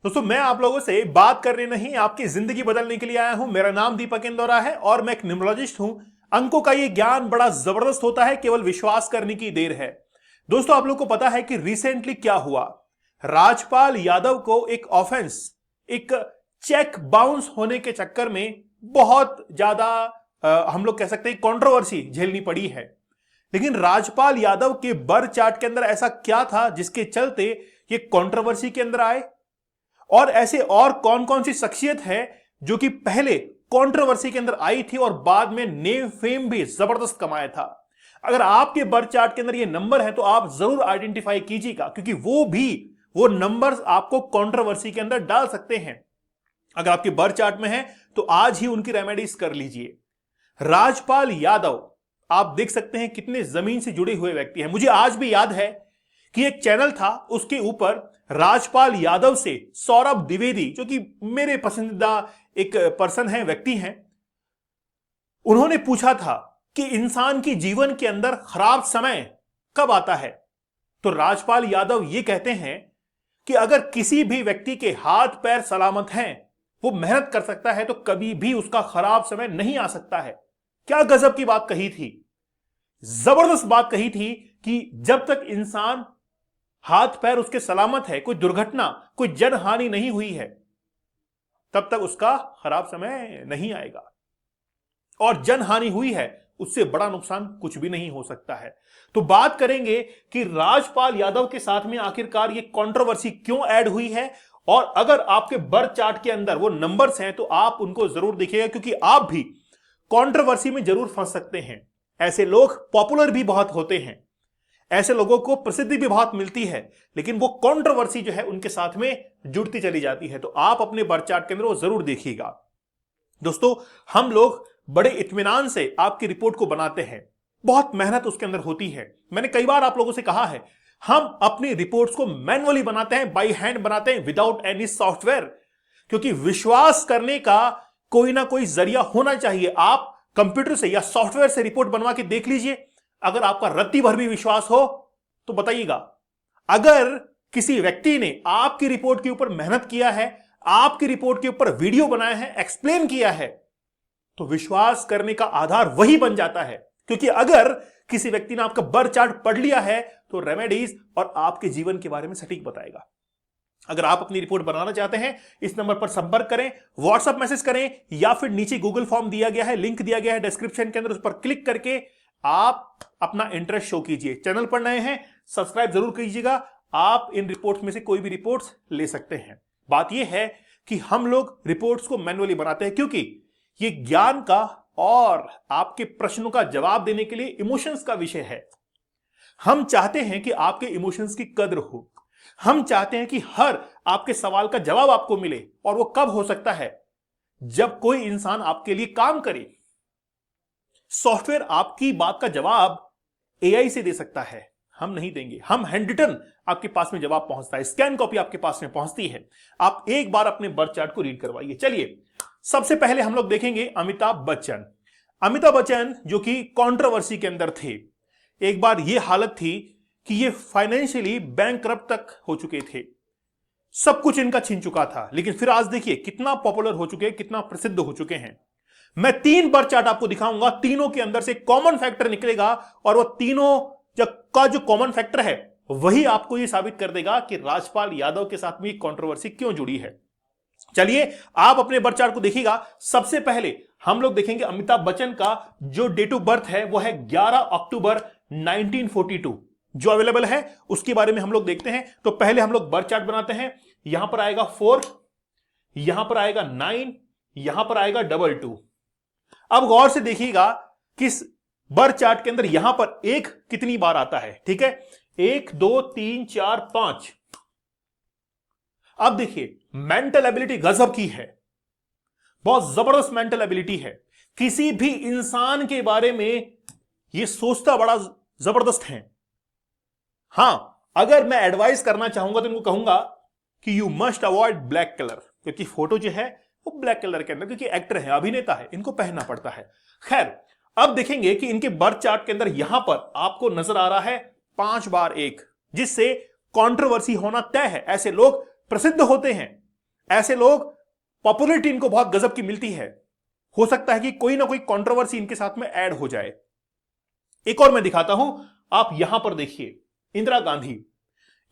दोस्तों मैं आप लोगों से बात करने नहीं आपकी जिंदगी बदलने के लिए आया हूं। मेरा नाम दीपक इंदौरा है और मैं एक न्यूमरोलॉजिस्ट हूं। अंकों का ये ज्ञान बड़ा जबरदस्त होता है, केवल विश्वास करने की देर है। दोस्तों आप लोग को पता है कि रिसेंटली क्या हुआ। राजपाल यादव को एक ऑफेंस, एक चेक बाउंस होने के चक्कर में बहुत ज्यादा हम लोग कह सकते हैं कंट्रोवर्सी झेलनी पड़ी है। लेकिन राजपाल यादव के बर्थ चार्ट के अंदर ऐसा क्या था जिसके चलते ये कंट्रोवर्सी के अंदर आए, और ऐसे और कौन कौन सी शख्सियत है जो कि पहले कंट्रोवर्सी के अंदर आई थी और बाद में नेम फेम भी जबरदस्त कमाया था। अगर आपके बर्थ चार्ट के अंदर ये नंबर है तो आप जरूर आइडेंटिफाई कीजिएगा, क्योंकि वो नंबर्स आपको कंट्रोवर्सी के अंदर डाल सकते हैं। अगर आपके बर्थ चार्ट में है तो आज ही उनकी रेमेडीज कर लीजिए। राजपाल यादव आप देख सकते हैं कितने जमीन से जुड़े हुए व्यक्ति हैं। मुझे आज भी याद है कि एक चैनल था, उसके ऊपर राजपाल यादव से सौरभ द्विवेदी, जो कि मेरे पसंदीदा एक पर्सन है, व्यक्ति हैं, उन्होंने पूछा था कि इंसान की जीवन के अंदर खराब समय कब आता है। तो राजपाल यादव ये कहते हैं कि अगर किसी भी व्यक्ति के हाथ पैर सलामत हैं, वो मेहनत कर सकता है, तो कभी भी उसका खराब समय नहीं आ सकता है। क्या गजब की बात कही थी, जबरदस्त बात कही थी कि जब तक इंसान हाथ पैर उसके सलामत है, कोई दुर्घटना, कोई जनहानि नहीं हुई है, तब तक उसका खराब समय नहीं आएगा। और जनहानि हुई है, उससे बड़ा नुकसान कुछ भी नहीं हो सकता है। तो बात करेंगे कि राजपाल यादव के साथ में आखिरकार ये कंट्रोवर्सी क्यों ऐड हुई है, और अगर आपके बर्थ चार्ट के अंदर वो नंबर्स हैं तो आप उनको जरूर देखिएगा, क्योंकि आप भी कंट्रोवर्सी में जरूर फंस सकते हैं। ऐसे लोग पॉपुलर भी बहुत होते हैं, ऐसे लोगों को प्रसिद्धि भी बहुत मिलती है, लेकिन वो कंट्रोवर्सी जो है उनके साथ में जुड़ती चली जाती है। तो आप अपने बर्थ चार्ट के अंदर वो जरूर देखिएगा। दोस्तों हम लोग बड़े इत्मीनान से आपकी रिपोर्ट को बनाते हैं, बहुत मेहनत उसके अंदर होती है। मैंने कई बार आप लोगों से कहा है, हम अपनी रिपोर्ट्स को मैनुअली बनाते हैं, बाय हैंड बनाते हैं, विदाउट एनी सॉफ्टवेयर, क्योंकि विश्वास करने का कोई ना कोई जरिया होना चाहिए। आप कंप्यूटर से या सॉफ्टवेयर से रिपोर्ट बनवा के देख लीजिए, अगर आपका रत्ती भर भी विश्वास हो तो बताइएगा। अगर किसी व्यक्ति ने आपकी रिपोर्ट के ऊपर मेहनत किया है, आपकी रिपोर्ट के ऊपर वीडियो बनाया है, एक्सप्लेन किया है, तो विश्वास करने का आधार वही बन जाता है। क्योंकि अगर किसी व्यक्ति ने आपका बर्थ चार्ट पढ़ लिया है तो रेमेडीज और आपके जीवन के बारे में सटीक बताएगा। अगर आप अपनी रिपोर्ट बनाना चाहते हैं, इस नंबर पर संपर्क करें, व्हाट्सएप मैसेज करें, या फिर नीचे गूगल फॉर्म दिया गया है, लिंक दिया गया है डिस्क्रिप्शन के अंदर, उस पर क्लिक करके आप अपना इंटरेस्ट शो कीजिए। चैनल पर नए हैं, सब्सक्राइब जरूर कीजिएगा। आप इन रिपोर्ट्स में से कोई भी रिपोर्ट्स ले सकते हैं। बात यह है कि हम लोग रिपोर्ट्स को मैन्युअली बनाते हैं, क्योंकि ये ज्ञान का और आपके प्रश्नों का जवाब देने के लिए इमोशंस का विषय है। हम चाहते हैं कि आपके इमोशंस की कद्र हो। हम चाहते हैं कि हर आपके सवाल का जवाब आपको मिले, और वो कब हो सकता है, जब कोई इंसान आपके लिए काम करे। सॉफ्टवेयर आपकी बात का जवाब एआई से दे सकता है, हम नहीं देंगे। हम हैंड रिटन आपके पास में जवाब पहुंचता है, स्कैन कॉपी आपके पास में पहुंचती है। आप एक बार अपने बर्थ चार्ट को रीड करवाइए। चलिए सबसे पहले हम लोग देखेंगे अमिताभ बच्चन। अमिताभ बच्चन जो कि कंट्रोवर्सी के अंदर थे, एक बार यह हालत थी कि ये फाइनेंशियली बैंकरप्ट तक हो चुके थे, सब कुछ इनका छिन चुका था। लेकिन फिर आज देखिए कितना पॉपुलर हो चुके हैं, कितना प्रसिद्ध हो चुके हैं। मैं 3 बर्थ चार्ट आपको दिखाऊंगा, तीनों के अंदर से कॉमन फैक्टर निकलेगा, और वो तीनों का जो कॉमन फैक्टर है वही आपको ये साबित कर देगा कि राजपाल यादव के साथ में कंट्रोवर्सी क्यों जुड़ी है। चलिए आप अपने बर्थ चार्ट को देखिएगा। सबसे पहले हम लोग देखेंगे अमिताभ बच्चन का जो डेट ऑफ बर्थ है वो है 11 अक्टूबर 1942, जो अवेलेबल है उसके बारे में हम लोग देखते हैं। तो पहले हम लोग बर्थ चार्ट बनाते हैं। यहां पर आएगा 4, यहां पर आएगा 9, यहां पर आएगा 22। अब गौर से देखिएगा कि बर्थ चार्ट के अंदर यहां पर 1 कितनी बार आता है। ठीक है, 1 2 3 4 5। अब देखिए मेंटल एबिलिटी गजब की है, बहुत जबरदस्त मेंटल एबिलिटी है। किसी भी इंसान के बारे में यह सोचता बड़ा जबरदस्त है। हां, अगर मैं एडवाइस करना चाहूंगा तो इनको कहूंगा कि you must avoid black colour, क्योंकि फोटो जो है वो ब्लैक कलर के अंदर, क्योंकि एक्टर है, अभिनेता है, इनको पहनना पड़ता है। खैर अब देखेंगे कि इनके बर्थ चार्ट के अंदर यहां पर आपको नजर आ रहा है 5 बार 1, जिससे कंट्रोवर्सी होना तय है। ऐसे लोग प्रसिद्ध होते हैं, ऐसे लोग पॉपुलरिटी इनको बहुत गजब की मिलती है। हो सकता है कि कोई ना कोई कंट्रोवर्सी इनके साथ में ऐड हो जाए। एक और मैं दिखाता हूं, आप यहां पर देखिए, इंदिरा गांधी।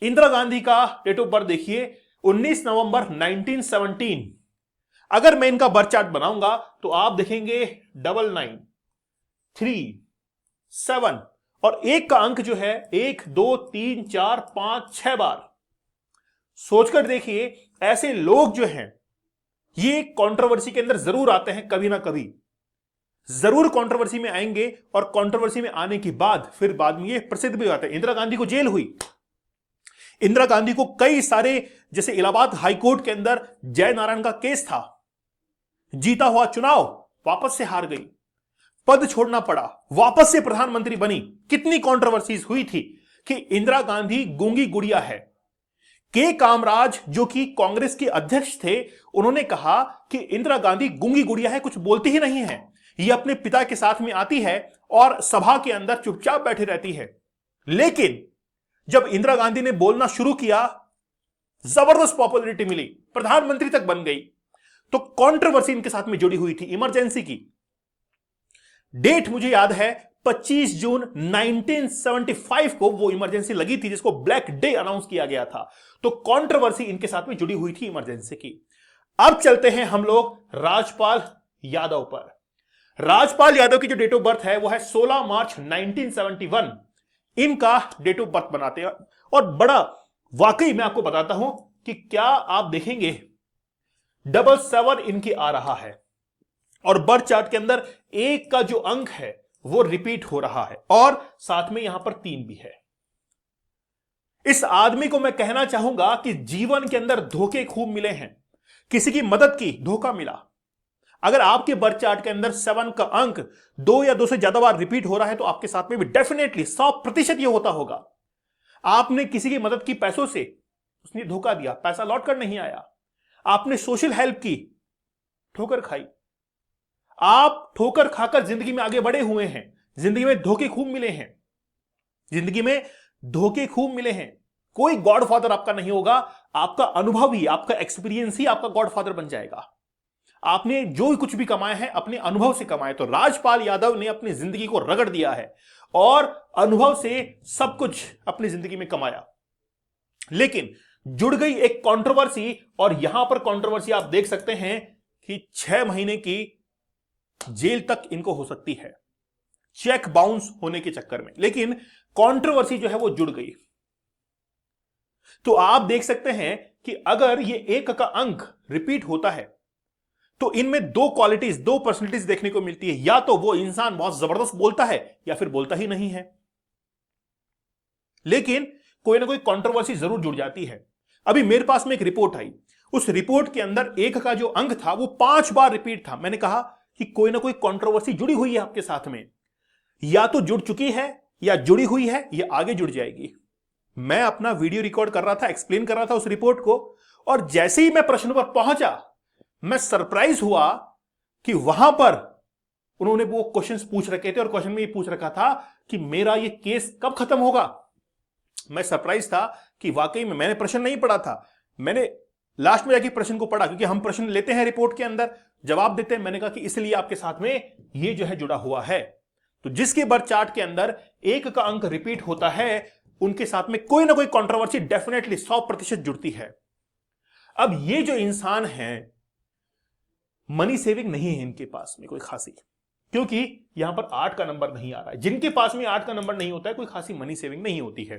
इंदिरा गांधी का डेट ऑफ बर्थ देखिए 19 नवंबर 1917। अगर मैं इनका बर्थ चार्ट बनाऊंगा तो आप देखेंगे 99, 3, 7 और एक का अंक जो है 1, 2, 3, 4, 5, 6 बार। सोचकर देखिए, ऐसे लोग जो हैं ये कंट्रोवर्सी के अंदर जरूर आते हैं, कभी ना कभी जरूर कंट्रोवर्सी में आएंगे और कंट्रोवर्सी में आने के बाद फिर बाद में ये प्रसिद्ध भी होते हैं। इंदिरा गांधी को जेल हुई, इंदिरा गांधी को कई सारे, जैसे इलाहाबाद हाईकोर्ट के अंदर जय नारायण का केस था, जीता हुआ चुनाव वापस से हार गई, पद छोड़ना पड़ा, वापस से प्रधानमंत्री बनी। कितनी कंट्रोवर्सीज हुई थी कि इंदिरा गांधी गूंगी गुड़िया है। के कामराज जो कि कांग्रेस के अध्यक्ष थे, उन्होंने कहा कि इंदिरा गांधी गूंगी गुड़िया है, कुछ बोलती ही नहीं है, ये अपने पिता के साथ में आती है और सभा के अंदर चुपचाप बैठी रहती है। लेकिन जब इंदिरा गांधी ने बोलना शुरू किया, जबरदस्त पॉपुलैरिटी मिली, प्रधानमंत्री तक बन गई। तो कंट्रोवर्सी इनके साथ में जुड़ी हुई थी। इमरजेंसी की डेट मुझे याद है 25 जून 1975 को वो इमरजेंसी लगी थी, जिसको ब्लैक डे अनाउंस किया गया था। तो कंट्रोवर्सी इनके साथ में जुड़ी हुई थी इमरजेंसी की। अब चलते हैं हम लोग राजपाल यादव पर। राजपाल यादव की जो डेट ऑफ बर्थ है वो है 16 मार्च 1971। इनका डेट ऑफ बर्थ बनाते हैं और बड़ा, वाकई मैं आपको बताता हूं कि क्या आप देखेंगे 77 इनकी आ रहा है और बर्थ चार्ट के अंदर एक का जो अंक है वो रिपीट हो रहा है और साथ में यहां पर 3 भी है। इस आदमी को मैं कहना चाहूंगा कि जीवन के अंदर धोखे खूब मिले हैं, किसी की मदद की, धोखा मिला। अगर आपके बर्थ चार्ट के अंदर 7 का अंक 2 या 2 से ज्यादा बार रिपीट हो रहा है तो आपके साथ में भी डेफिनेटली 100% ये होता होगा। आपने किसी की मदद की पैसों से, उसने धोखा दिया, पैसा लौट कर नहीं आया। आपने सोशल हेल्प की, ठोकर खाई। आप ठोकर खाकर जिंदगी में आगे बढ़े हुए हैं, जिंदगी में धोखे खूब मिले हैं, जिंदगी में धोखे खूब मिले हैं। कोई गॉडफादर आपका नहीं होगा, आपका अनुभव ही, आपका एक्सपीरियंस ही आपका गॉडफादर बन जाएगा। आपने जो कुछ भी कमाया है अपने अनुभव से कमाया। तो राजपाल यादव ने अपनी जिंदगी को रगड़ दिया है और अनुभव से सब कुछ अपनी जिंदगी में कमाया। लेकिन जुड़ गई एक कंट्रोवर्सी और यहां पर कंट्रोवर्सी आप देख सकते हैं कि 6 महीने की जेल तक इनको हो सकती है, चेक बाउंस होने के चक्कर में। लेकिन कंट्रोवर्सी जो है वो जुड़ गई। तो आप देख सकते हैं कि अगर ये एक का अंक रिपीट होता है तो इनमें 2 क्वालिटीज, 2 पर्सनैलिटीज देखने को मिलती है। या तो वो इंसान बहुत जबरदस्त बोलता है या फिर बोलता ही नहीं है। लेकिन कोई ना कोई कंट्रोवर्सी जरूर जुड़ जाती है। अभी मेरे पास में एक रिपोर्ट आई, उस रिपोर्ट के अंदर एक का जो अंक था वो 5 बार रिपीट था। मैंने कहा कि कोई ना कोई कंट्रोवर्सी जुड़ी हुई है आपके साथ में, या तो जुड़ चुकी है या जुड़ी हुई है या आगे जुड़ जाएगी। मैं अपना वीडियो रिकॉर्ड कर रहा था, एक्सप्लेन कर रहा था उस रिपोर्ट को, और जैसे ही मैं प्रश्न पर पहुंचा मैं सरप्राइज हुआ कि वहां पर उन्होंने वो क्वेश्चंस पूछ रखे थे और क्वेश्चन में ये पूछ रखा था कि मेरा ये केस कब खत्म होगा। मैं सरप्राइज था कि वाकई में मैंने प्रश्न नहीं पढ़ा था, मैंने लास्ट में जाके प्रश्न को पढ़ा, क्योंकि हम प्रश्न लेते हैं रिपोर्ट के अंदर, जवाब देते हैं। मैंने कहा कि इसलिए आपके साथ में ये जो है जुड़ा हुआ है। तो जिसके बर्थ चार्ट के अंदर एक का अंक रिपीट होता है उनके साथ में कोई ना कोई कंट्रोवर्सी डेफिनेटली 100% जुड़ती है। अब ये जो इंसान है, मनी सेविंग नहीं है इनके पास में कोई खासी, क्योंकि यहां पर 8 का नंबर नहीं आ रहा है। जिनके पास में 8 का नंबर नहीं होता है कोई खासी मनी सेविंग नहीं होती है।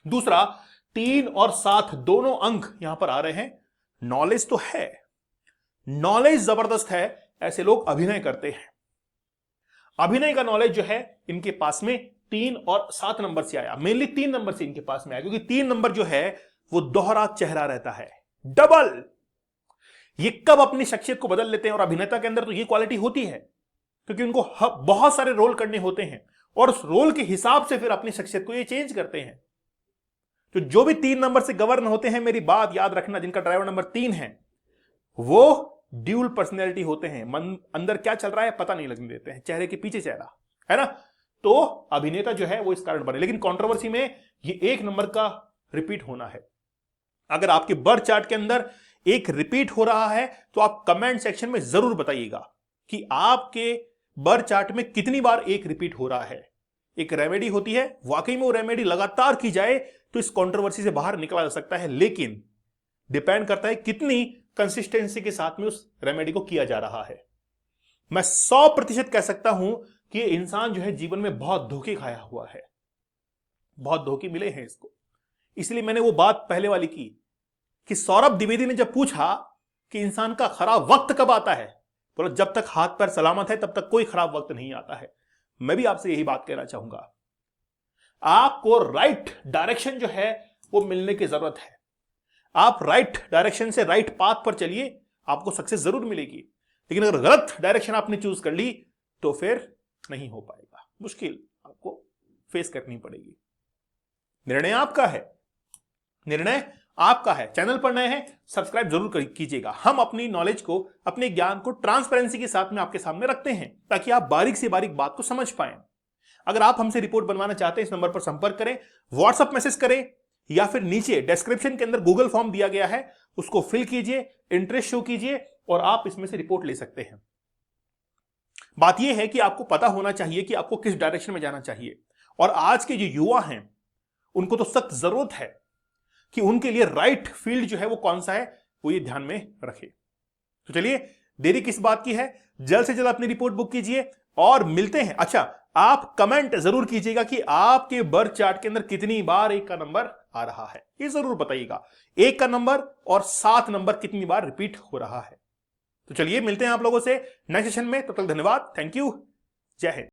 दूसरा, 3 और 7 दोनों अंक यहां पर आ रहे हैं। नॉलेज तो है, नॉलेज जबरदस्त है, ऐसे लोग अभिनय करते हैं। अभिनय का नॉलेज जो है इनके पास में 3 और 7 नंबर से आया, मेनली 3 नंबर से इनके पास में आया, क्योंकि 3 नंबर जो है वो दोहरा चेहरा रहता है, डबल। ये कब अपनी शख्सियत को बदल लेते हैं, और अभिनेता के अंदर तो ये क्वालिटी होती है, क्योंकि उनको बहुत सारे रोल करने होते हैं और उस रोल के हिसाब से फिर अपनी शख्सियत को ये चेंज करते हैं। तो जो भी 3 नंबर से गवर्न होते हैं, मेरी बात याद रखना, जिनका ड्राइवर नंबर 3 है, वो ड्यूल पर्सनैलिटी होते हैं। मन अंदर क्या चल रहा है पता नहीं लगने देते हैं, चेहरे के पीछे चेहरा है ना। तो अभिनेता जो है वो इस कारण बने। लेकिन कंट्रोवर्सी में ये 1 नंबर का रिपीट होना है। अगर आपके बर्थ चार्ट के अंदर एक रिपीट हो रहा है तो आप कमेंट सेक्शन में जरूर बताइएगा कि आपके बर्थ चार्ट में कितनी बार एक रिपीट हो रहा है। एक रेमेडी होती है, वाकई में वो रेमेडी लगातार की जाए तो इस कंट्रोवर्सी से बाहर निकला जा सकता है, लेकिन डिपेंड करता है कितनी कंसिस्टेंसी के साथ में उस रेमेडी को किया जा रहा है। मैं 100% कह सकता हूं कि ये इंसान जो है जीवन में बहुत धोखे खाया हुआ है, बहुत धोखे मिले हैं इसको। इसलिए मैंने वो बात पहले वाली की कि सौरभ द्विवेदी ने जब पूछा कि इंसान का खराब वक्त कब आता है, बोला जब तक हाथ पैर सलामत है तब तक कोई खराब वक्त नहीं आता है। मैं भी आपसे यही बात कहना चाहूंगा, आपको राइट डायरेक्शन जो है वो मिलने की जरूरत है। आप राइट डायरेक्शन से राइट पाथ पर चलिए, आपको सक्सेस जरूर मिलेगी। लेकिन अगर गलत डायरेक्शन आपने चूज कर ली तो फिर नहीं हो पाएगा, मुश्किल आपको फेस करनी पड़ेगी। निर्णय आपका है, निर्णय आपका है। चैनल पर नए हैं, सब्सक्राइब जरूर कीजिएगा। हम अपनी नॉलेज को, अपने ज्ञान को ट्रांसपेरेंसी के साथ में आपके सामने रखते हैं ताकि आप बारीक से बारीक बात को समझ पाएं। अगर आप हमसे रिपोर्ट बनवाना चाहते हैं, इस नंबर पर संपर्क करें, व्हाट्सएप मैसेज करें, या फिर नीचे डिस्क्रिप्शन के अंदर गूगल फॉर्म दिया गया है, उसको फिल कीजिए, इंटरेस्ट शो कीजिए और आप इसमें से रिपोर्ट ले सकते हैं। बात यह है कि आपको पता होना चाहिए कि आपको किस डायरेक्शन में जाना चाहिए। और आज के जो युवा हैं उनको तो सख्त जरूरत है कि उनके लिए राइट फील्ड जो है वो कौन सा है, वो ये ध्यान में रखे। तो चलिए, देरी किस बात की है, जल्द से जल्द अपनी रिपोर्ट बुक कीजिए और मिलते हैं। अच्छा, आप कमेंट जरूर कीजिएगा कि आपके बर्थ चार्ट के अंदर कितनी बार 1 का नंबर आ रहा है, ये जरूर बताइएगा। 1 का नंबर और 7 नंबर कितनी बार रिपीट हो रहा है। तो चलिए, मिलते हैं आप लोगों से नेक्स्ट सेशन में। तब तक धन्यवाद, थैंक यू, जय हिंद।